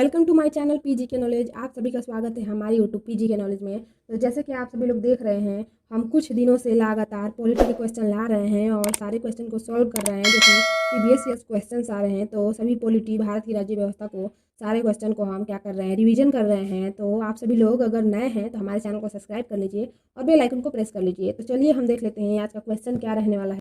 Welcome to my channel PG के knowledge. आप सभी का स्वागत है हमारे यूट्यूब पीजी के नॉलेज में। तो जैसे कि आप सभी लोग देख रहे हैं, हम कुछ दिनों से लगातार पॉलिटी के क्वेश्चन ला रहे हैं और सारे क्वेश्चन को सॉल्व कर रहे हैं, जो कि CBSE क्वेश्चन आ रहे हैं। तो सभी पॉलिटी, भारत की राज्य व्यवस्था को, सारे क्वेश्चन को हम क्या कर रहे हैं, रिवीजन कर रहे हैं। तो आप सभी लोग अगर नए हैं तो हमारे चैनल को सब्सक्राइब कर लीजिए और बेल आइकन को प्रेस कर लीजिए। तो चलिए हम देख लेते हैं आज का क्वेश्चन क्या रहने वाला है।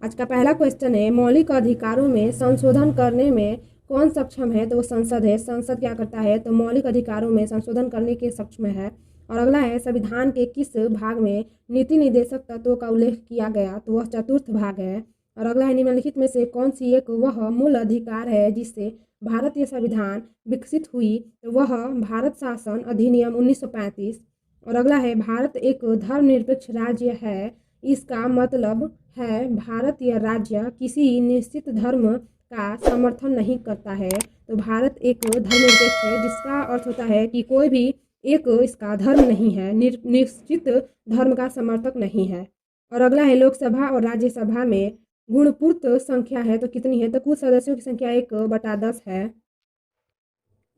आज का पहला क्वेश्चन है, मौलिक अधिकारों में संशोधन करने में कौन सक्षम है? तो वो संसद है। संसद क्या करता है? तो मौलिक अधिकारों में संशोधन करने के सक्षम है। और अगला है, संविधान के किस भाग में नीति निर्देशक तत्वों का उल्लेख किया गया? तो वह चतुर्थ भाग है। और अगला है, निम्नलिखित में से कौन सी एक वह मूल अधिकार है जिससे भारतीय संविधान विकसित हुई? तो वह भारत शासन अधिनियम 1935। और अगला है, भारत एक धर्मनिरपेक्ष राज्य है, इसका मतलब है भारत या राज्य किसी निश्चित धर्म का समर्थन नहीं करता है। तो भारत एक धर्मनिरपेक्ष है, जिसका अर्थ होता है कि कोई भी एक इसका धर्म नहीं है, निश्चित धर्म का समर्थक नहीं है। और अगला है, लोकसभा और राज्यसभा में गुणपूर्त संख्या है तो कितनी है? तो कुल सदस्यों की संख्या 1/10 है।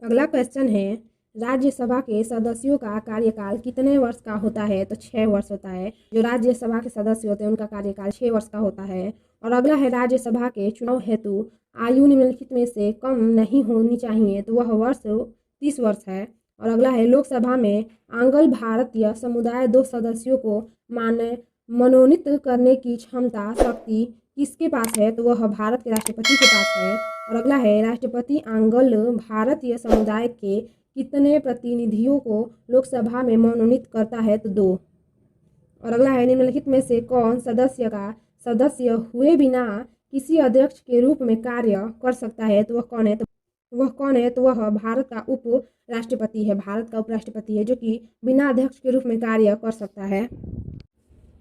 अगला क्वेश्चन है, राज्यसभा के सदस्यों का कार्यकाल कितने वर्ष का होता है? तो 6 वर्ष होता है। जो राज्यसभा के सदस्य होते हैं उनका कार्यकाल 6 वर्ष का होता है। और अगला है, राज्यसभा के चुनाव हेतु आयु निम्नलिखित में से कम नहीं होनी चाहिए? तो वह वर्ष 30 वर्ष है। और अगला है, लोकसभा में आंग्ल भारतीय समुदाय 2 सदस्यों को मनोनीत करने की क्षमता, शक्ति किसके पास है? तो वह भारत के राष्ट्रपति के पास है। और अगला है, राष्ट्रपति आंग्ल भारतीय समुदाय के कितने प्रतिनिधियों को लोकसभा में मनोनीत करता है? तो 2। और अगला है, निम्नलिखित में से कौन सदस्य का सदस्य हुए बिना किसी अध्यक्ष के रूप में कार्य कर सकता है? तो वह कौन है? तो वह भारत का उप राष्ट्रपति है। भारत का उपराष्ट्रपति है, जो कि बिना अध्यक्ष के रूप में कार्य कर सकता है।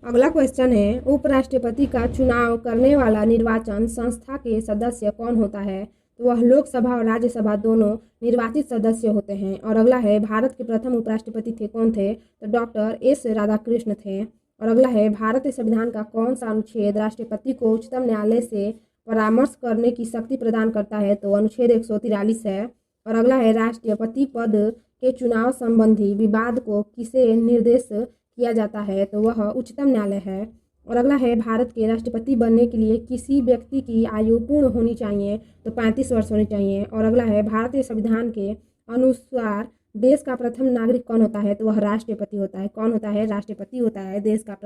अगला क्वेश्चन है, उपराष्ट्रपति का चुनाव करने वाला निर्वाचन संस्था के सदस्य कौन होता है? तो वह लोकसभा और राज्यसभा दोनों निर्वाचित सदस्य होते हैं। और अगला है, भारत के प्रथम उपराष्ट्रपति थे, कौन थे? तो डॉक्टर S राधाकृष्ण थे। और अगला है, भारतीय संविधान का कौन सा अनुच्छेद राष्ट्रपति को उच्चतम न्यायालय से परामर्श करने की शक्ति प्रदान करता है? तो अनुच्छेद 143 है। और अगला है, राष्ट्रपति पद के चुनाव संबंधी विवाद को किसे निर्देश किया जाता है? तो वह उच्चतम न्यायालय है। और अगला है, भारत के राष्ट्रपति बनने के लिए किसी व्यक्ति की आयु पूर्ण होनी चाहिए? तो 35 वर्ष होनी चाहिए। और अगला है, भारतीय संविधान के अनुसार देश का प्रथम नागरिक कौन होता है? तो वह राष्ट्रपति होता है। कौन होता है? राष्ट्रपति होता है देश का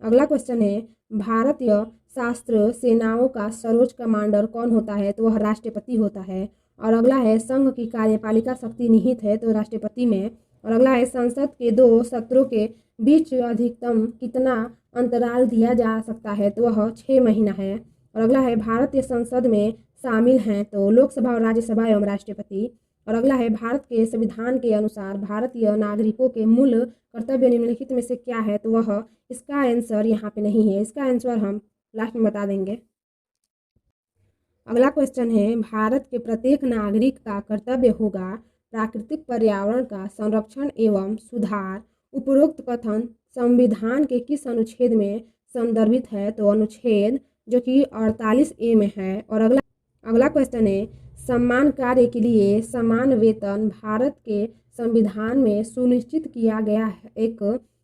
अगला क्वेश्चन है, भारतीय सशस्त्र सेनाओं का सर्वोच्च कमांडर कौन होता है? तो वह राष्ट्रपति होता है। और अगला है, संघ की कार्यपालिका शक्ति निहित है तो राष्ट्रपति में। और अगला है, संसद के 2 सत्रों के बीच अधिकतम कितना अंतराल दिया जा सकता है? तो वह 6 महीना है। और अगला है, भारतीय संसद में शामिल हैं तो लोकसभा और राज्यसभा एवं राष्ट्रपति। और अगला है, भारत के संविधान के अनुसार भारतीय नागरिकों के मूल कर्तव्य निम्नलिखित में से क्या है? तो वह, इसका आंसर यहाँ पे नहीं है, इसका आंसर हम लास्ट में बता देंगे। अगला क्वेश्चन है, भारत के प्रत्येक नागरिक का कर्तव्य होगा प्राकृतिक पर्यावरण का संरक्षण एवं सुधार। उपरोक्त कथन संविधान के किस अनुच्छेद में संदर्भित है? तो अनुच्छेद जो कि 48A में है। और अगला क्वेश्चन है, समान कार्य के लिए समान वेतन भारत के संविधान में सुनिश्चित किया गया है, एक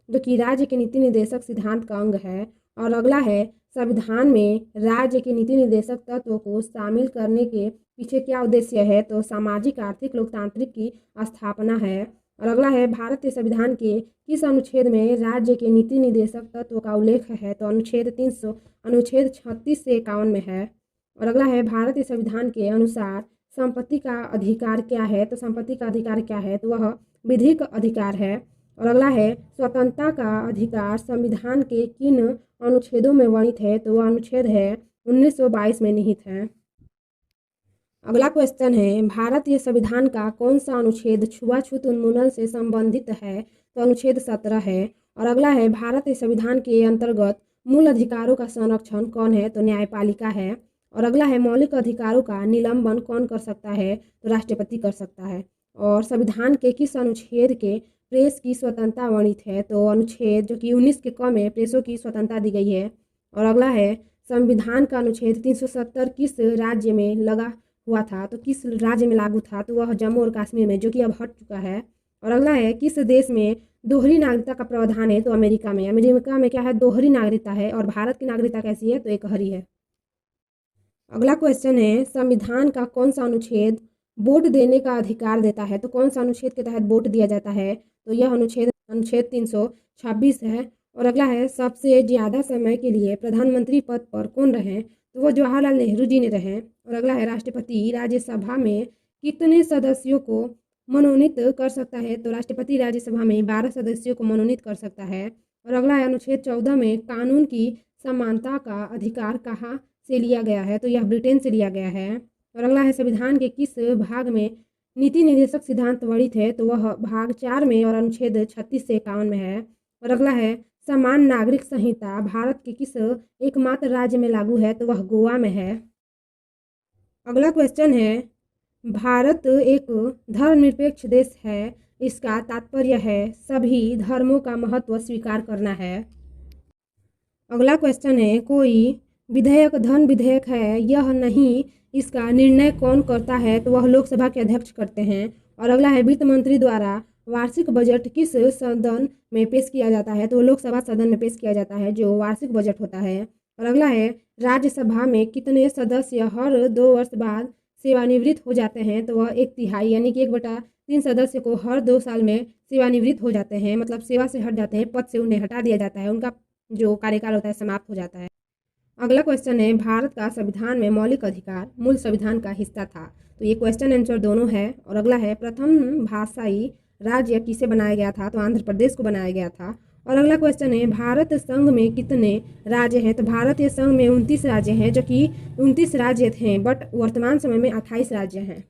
जो कि राज्य के नीति निर्देशक सिद्धांत का अंग है। और अगला है, संविधान में राज्य के नीति निर्देशक तत्वों को शामिल करने के पीछे क्या उद्देश्य है? तो सामाजिक, आर्थिक, लोकतांत्रिक की स्थापना है। और अगला है, भारतीय संविधान के किस अनुच्छेद में राज्य के नीति निर्देशक तत्व का उल्लेख है? तो अनुच्छेद 36 से 51 में है। और अगला है, भारतीय संविधान के अनुसार संपत्ति का अधिकार क्या है? तो संपत्ति का अधिकार क्या है? तो वह विधिक अधिकार है। और अगला है, स्वतंत्रता का अधिकार संविधान के किन अनुच्छेदों में वर्णित है? तो वह अनुच्छेद है 1922 में निहित है। अगला क्वेश्चन है, भारतीय संविधान का कौन सा अनुच्छेद छुआछूत उन्मूलन से संबंधित है? तो अनुच्छेद 17 है। और अगला है, भारतीय संविधान के अंतर्गत मूल अधिकारों का संरक्षण कौन है? तो न्यायपालिका है। और अगला है, मौलिक अधिकारों का निलंबन कौन कर सकता है? तो राष्ट्रपति कर सकता है। और संविधान के किस अनुच्छेद के प्रेस की स्वतंत्रता वर्णित है? तो अनुच्छेद जो कि 19 के क में प्रेसों की स्वतंत्रता दी गई है। और अगला है, संविधान का अनुच्छेद 370 किस राज्य में लगा हुआ था तो किस राज्य में लागू था, तो वह जम्मू और कश्मीर में, जो कि अब हट चुका है। और अगला है, किस देश में दोहरी नागरिकता का प्रावधान है, तो अमेरिका में। अमेरिका में क्या है, दोहरी नागरिकता है। और भारत की नागरिकता कैसी है, तो एकहरी है। अगला क्वेश्चन है, संविधान का कौन सा अनुच्छेद वोट देने का अधिकार देता है, तो कौन सा अनुच्छेद के तहत वोट दिया जाता है, तो यह अनुच्छेद 326 है। और अगला है, सबसे ज़्यादा समय के लिए प्रधानमंत्री पद पर कौन रहे, तो वो जवाहरलाल नेहरू जी ने रहे। और अगला है, राष्ट्रपति राज्यसभा में कितने सदस्यों को मनोनीत कर सकता है, तो राष्ट्रपति राज्यसभा में 12 सदस्यों को मनोनीत कर सकता है। और अगला है, अनुच्छेद 14 में कानून की समानता का अधिकार कहाँ से लिया गया है, तो यह ब्रिटेन से लिया गया है। और अगला है, संविधान के किस भाग में नीति निर्देशक सिद्धांत वर्णित है, तो वह भाग 4 में और अनुच्छेद 36 से 51 में है। और अगला है, समान नागरिक संहिता भारत के किस एकमात्र राज्य में लागू है, तो वह गोवा में है। अगला क्वेश्चन है, भारत एक धर्मनिरपेक्ष देश है, इसका तात्पर्य है सभी धर्मों का महत्व स्वीकार करना है। अगला क्वेश्चन है, कोई विधेयक धन विधेयक है, यह नहीं, इसका निर्णय कौन करता है, तो वह लोकसभा के अध्यक्ष करते हैं। और अगला है, वित्त मंत्री द्वारा वार्षिक बजट किस सदन में पेश किया जाता है, तो लोकसभा सदन में पेश किया जाता है, जो वार्षिक बजट होता है। और अगला है, राज्यसभा में कितने सदस्य हर 2 वर्ष बाद सेवानिवृत्त हो जाते हैं, तो वह 1/3 यानी कि 1/3 सदस्य को हर 2 साल में सेवानिवृत्त हो जाते हैं, मतलब सेवा से हट जाते हैं, पद से उन्हें हटा दिया जाता है, उनका जो कार्यकाल होता है समाप्त हो जाता है। अगला क्वेश्चन है, भारत का संविधान में मौलिक अधिकार मूल संविधान का हिस्सा था, तो ये क्वेश्चन आंसर दोनों है। और अगला है, प्रथम भाषाई राज्य किसे बनाया गया था, तो आंध्र प्रदेश को बनाया गया था। और अगला क्वेश्चन है, भारत संघ में कितने राज्य हैं, तो भारतीय संघ में 29 राज्य हैं, जो कि 29 राज्य थे, बट वर्तमान समय में 28 राज्य हैं।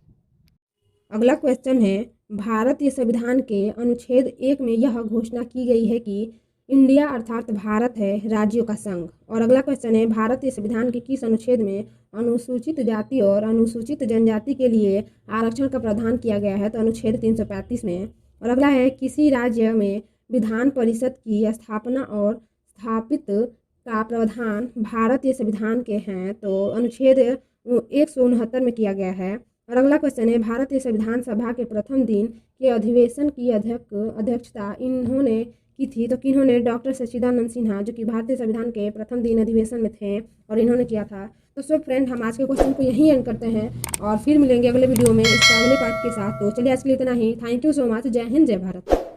अगला क्वेश्चन है, भारतीय संविधान के अनुच्छेद 1 में यह घोषणा की गई है कि इंडिया अर्थात भारत है राज्यों का संघ। और अगला क्वेश्चन है, भारतीय संविधान के किस अनुच्छेद में अनुसूचित जाति और अनुसूचित जनजाति के लिए आरक्षण का प्रावधान किया गया है, तो अनुच्छेद 335 में। और अगला है, किसी राज्य में विधान परिषद की स्थापना और स्थापित का प्रावधान भारतीय संविधान के हैं, तो अनुच्छेद 169 में किया गया है। और अगला क्वेश्चन है, भारतीय संविधान सभा के प्रथम दिन के अधिवेशन की अध्यक्षता इन्होंने की थी, तो किन्होंने, डॉक्टर सच्चिदानंद सिन्हा, जो कि भारतीय संविधान के प्रथम दिन अधिवेशन में थे और इन्होंने किया था। तो सो फ्रेंड, हम आज के क्वेश्चन को यहीं एंड करते हैं और फिर मिलेंगे अगले वीडियो में इसका अगले पार्ट के साथ। तो चलिए आज के लिए इतना ही। Thank you so much. जय हिंद, जय भारत।